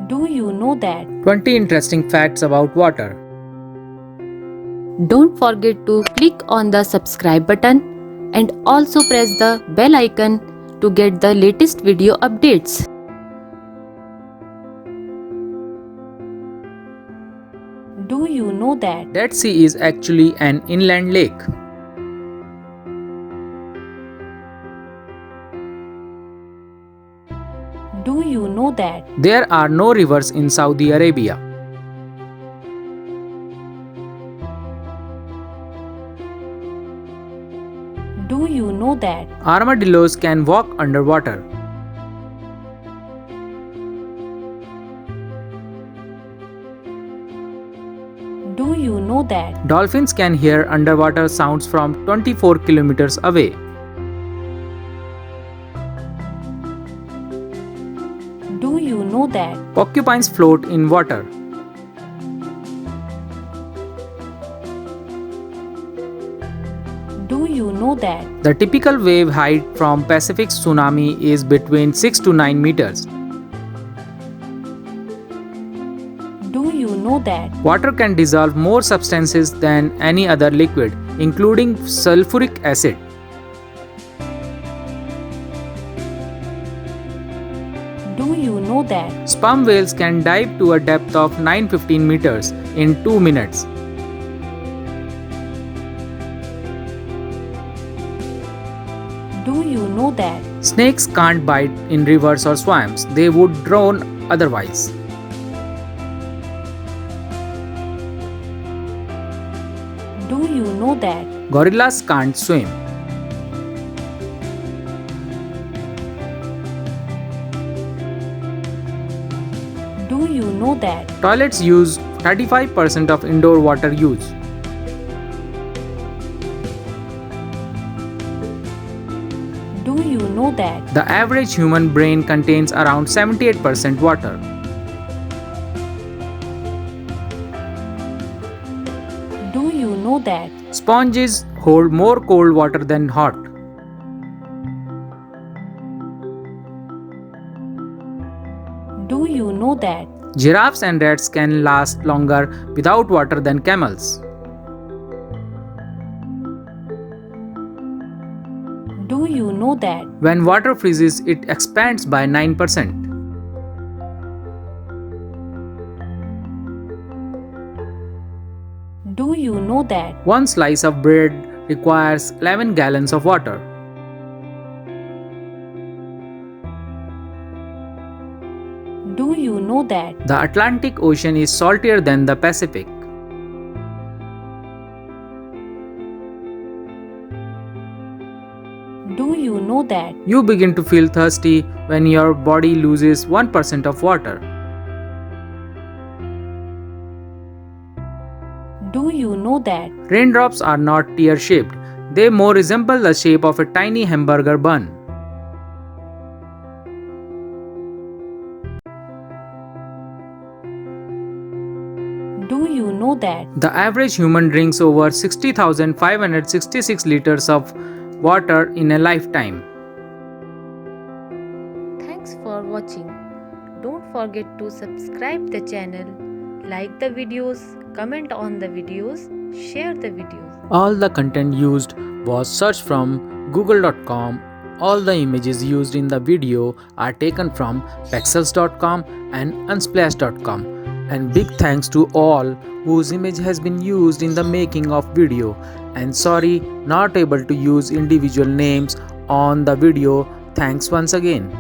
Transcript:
Do you know that? 20 interesting facts about water. Don't forget to click on the subscribe button and also press the bell icon to get the latest video updates. Do you know that? Dead Sea is actually an inland lake. Do you know that? There are no rivers in Saudi Arabia. Do you know that? Armadillos can walk underwater. Do you know that? Dolphins can hear underwater sounds from 24 kilometers away. Do you know that? Porcupines float in water. Do you know that? The typical wave height from Pacific tsunami is between 6 to 9 meters. Do you know that? Water can dissolve more substances than any other liquid, including sulfuric acid. Do you know that? Sperm whales can dive to a depth of 915 meters in 2 minutes. Do you know that? Snakes can't bite in rivers or swamps, they would drown otherwise. Do you know that? Gorillas can't swim. Do you know that? Toilets use 35% of indoor water use. Do you know that? The average human brain contains around 78% water. Do you know that? Sponges hold more cold water than hot. Do you know that? Giraffes and rats can last longer without water than camels. Do you know that? When water freezes, it expands by 9%. Do you know that? One slice of bread requires 11 gallons of water. Do you know that? The Atlantic Ocean is saltier than the Pacific. Do you know that? You begin to feel thirsty when your body loses 1% of water. Do you know that? Raindrops are not tear-shaped. They more resemble the shape of a tiny hamburger bun. Do you know that? The average human drinks over 60,566 liters of water in a lifetime. Thanks for watching. Don't forget to subscribe the channel, like the videos, comment on the videos, share the videos. All the content used was searched from google.com. All the images used in the video are taken from pexels.com and unsplash.com. And big thanks to all whose image has been used in the making of video. And sorry, not able to use individual names on the video. Thanks once again.